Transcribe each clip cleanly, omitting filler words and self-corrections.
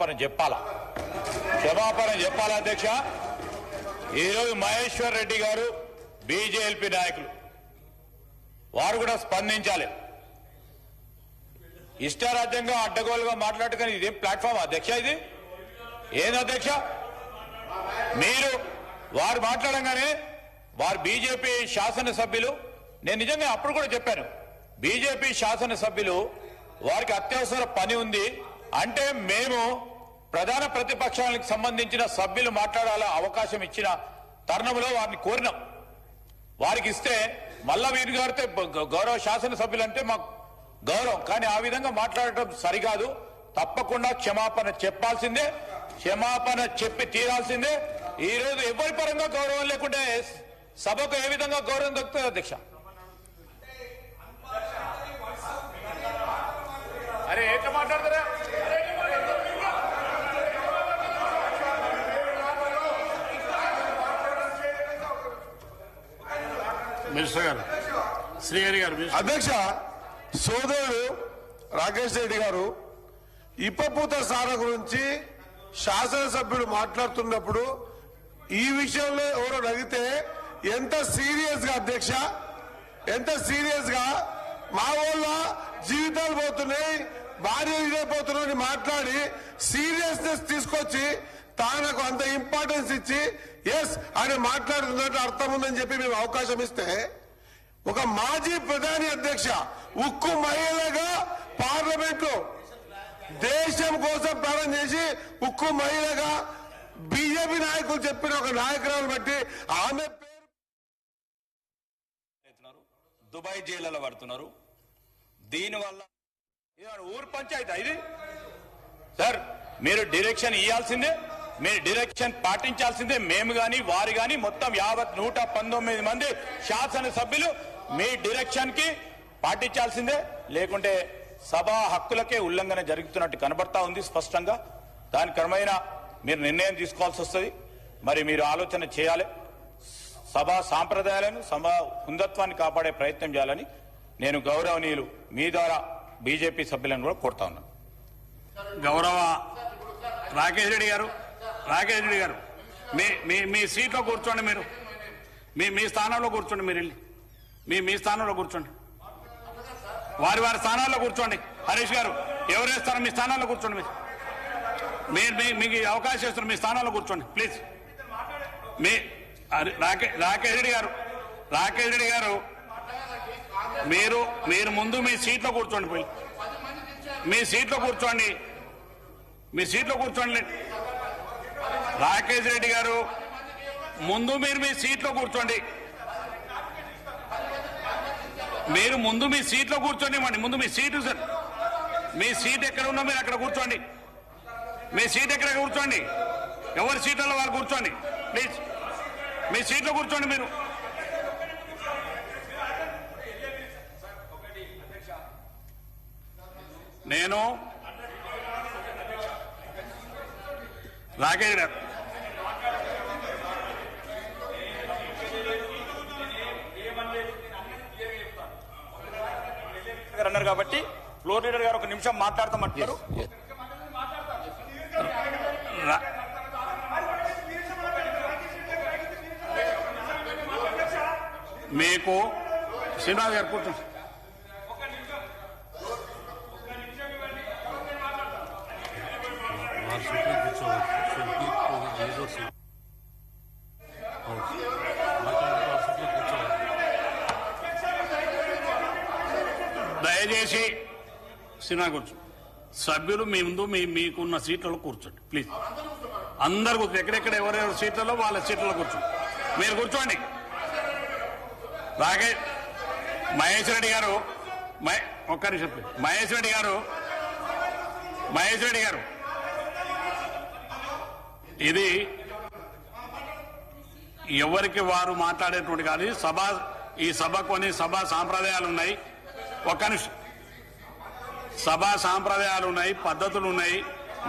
క్షమాపణ చెప్పాలా అధ్యక్ష. ఈరోజు మహేశ్వర్ రెడ్డి గారు బీజేపీ నాయకులు వారు కూడా స్పందించాలి. ఇష్టారాజ్యంగా అడ్డగోలుగా మాట్లాడుకుని ఇదేం ప్లాట్ఫామ్ అధ్యక్ష? ఇది ఏంది అధ్యక్ష? మీరు వారు మాట్లాడంగానే వారు బీజేపీ శాసనసభ్యులు, నేను నిజంగా అప్పుడు కూడా చెప్పాను, బీజేపీ శాసనసభ్యులు వారికి అత్యవసర పని ఉంది అంటే మేము ప్రధాన ప్రతిపక్షానికి సంబంధించిన సభ్యులు మాట్లాడాల అవకాశం ఇచ్చిన తరుణంలో వారిని కోరినాం. వారికి ఇస్తే మళ్ళా వీరు గారితే గౌరవ శాసనసభ్యులు అంటే మాకు గౌరవం, కానీ ఆ విధంగా మాట్లాడటం సరికాదు. తప్పకుండా క్షమాపణ చెప్పాల్సిందే, క్షమాపణ చెప్పి తీరాల్సిందే. ఈ రోజు ఎవరి పరంగా గౌరవం లేకుంటే సభకు ఏ విధంగా గౌరవం దొరుకుతుంది అధ్యక్ష? అరే ఎట్లా మాట్లాడతారా? మినిస్టర్ గారు, శ్రీహరి గారు. అధ్యక్ష, సోదరుడు రాకేష్ రెడ్డి గారు ఇప్పపూత సార గురించి శాసనసభ్యులు మాట్లాడుతున్నప్పుడు ఈ విషయంలో ఎవరో అడిగితే ఎంత సీరియస్ గా అధ్యక్ష, ఎంత సీరియస్ గా మా వాళ్ళ జీవితాలు పోతున్నాయి, భార్య ఇదైపోతున్నాయని మాట్లాడి సీరియస్నెస్ తీసుకొచ్చి తానకు అంత ఇంపార్టెన్స్ ఇచ్చి ఎస్ అని మాట్లాడుతున్నట్టు అర్థం ఉందని చెప్పి మేము అవకాశం ఇస్తే ఒక మాజీ ప్రధాని అధ్యక్ష ఉక్కు మహిళగా పార్లమెంట్ లో దేశం కోసం ప్రాణం చేసి ఉక్కు మహిళగా బీజేపీ నాయకులు చెప్పిన ఒక నాయకురాలు బట్టి ఆమె దుబాయ్ జైళ్లలో పడుతున్నారు. దీనివల్ల ఊరు పంచాయతీ ఇది సార్. మీరు డైరెక్షన్ ఇవ్వాల్సిందే, మీరు డైరెక్షన్ పాటించాల్సిందే. మేము గాని వారు గాని మొత్తం 119 మంది శాసనసభ్యులు మీ డైరెక్షన్ కి పాటించాల్సిందే. లేకుంటే సభా హక్కులకే ఉల్లంఘన జరుగుతున్నట్టు కనబడతా ఉంది స్పష్టంగా. దాని క్రమేణ మీరు నిర్ణయం తీసుకోవాల్సి వస్తుంది. మరి మీరు ఆలోచన చేయాలి. సభా సాంప్రదాయాలను, సభా కుందత్వాన్ని కాపాడే ప్రయత్నం చేయాలని నేను గౌరవనీయులు మీ ద్వారా బీజేపీ సభ్యులను కూడా కోరుతా ఉన్నాను. గౌరవ రాకేష్ రెడ్డి గారు, మీ సీట్లో కూర్చోండి. మీరు మీ స్థానంలో కూర్చోండి. మీరు వెళ్ళి మీ స్థానంలో కూర్చోండి. వారి స్థానాల్లో కూర్చోండి. హరీష్ గారు ఎవరేస్తారో మీ స్థానాల్లో కూర్చోండి. మీకు అవకాశం ఇస్తున్నారు, మీ స్థానాల్లో కూర్చోండి ప్లీజ్. రాకేష్ రెడ్డి గారు మీరు ముందు మీ సీట్లో కూర్చోండి. పోయి మీ సీట్లో కూర్చోండి. రాకేష్ రెడ్డి గారు ముందు మీరు మీ సీట్లో కూర్చోండి. మీరు ముందు మీ సీట్లో కూర్చోండి. ముందు మీ సీటు సార్, మీ సీట్ ఎక్కడ ఉన్నా మీరు అక్కడ కూర్చోండి. మీ సీట్ ఎక్కడ కూర్చోండి. ఎవరి సీట్లలో వాళ్ళు కూర్చోండి ప్లీజ్. మీ సీట్లో కూర్చోండి. మీరు నేను రాకేష్ గారు అన్నారు కాబట్టి ఫ్లోర్ లీడర్ గారు ఒక నిమిషం మాట్లాడతామంటారు. మీకు శ్రీనివాస్ గారు కూర్చోండి. దయచేసి శ్రీనివాస్ కూర్చో. సభ్యులు మీ ముందు మీకున్న సీట్లలో కూర్చోండి ప్లీజ్. అందరు కూర్చో. ఎక్కడెక్కడ ఎవరెవరి సీట్లలో వాళ్ళ సీట్లలో కూర్చోండి. మీరు కూర్చోండి. మహేష్ రెడ్డి గారు ఒక్క నిమిషం. మహేష్ రెడ్డి గారు ఇది ఎవరికి వారు మాట్లాడేటువంటి కాదు. ఈ సభ కొన్ని సభా సాంప్రదాయాలు ఉన్నాయి. ఒక్క నిమిషం. సభా సాంప్రదాయాలు ఉన్నాయి, పద్ధతులు ఉన్నాయి.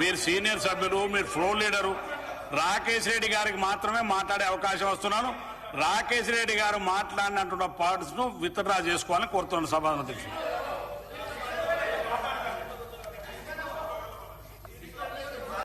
మీరు సీనియర్ సభ్యులు, మీరు ఫ్లోర్ లీడరు. రాకేష్ రెడ్డి గారికి మాత్రమే మాట్లాడే అవకాశం వస్తున్నాను. రాకేష్ రెడ్డి గారు మాట్లాడినటువంటి పార్ట్స్ ను విత్డ్రా చేసుకోవాలని కోరుతున్నాను సభాధ్యక్షుడు.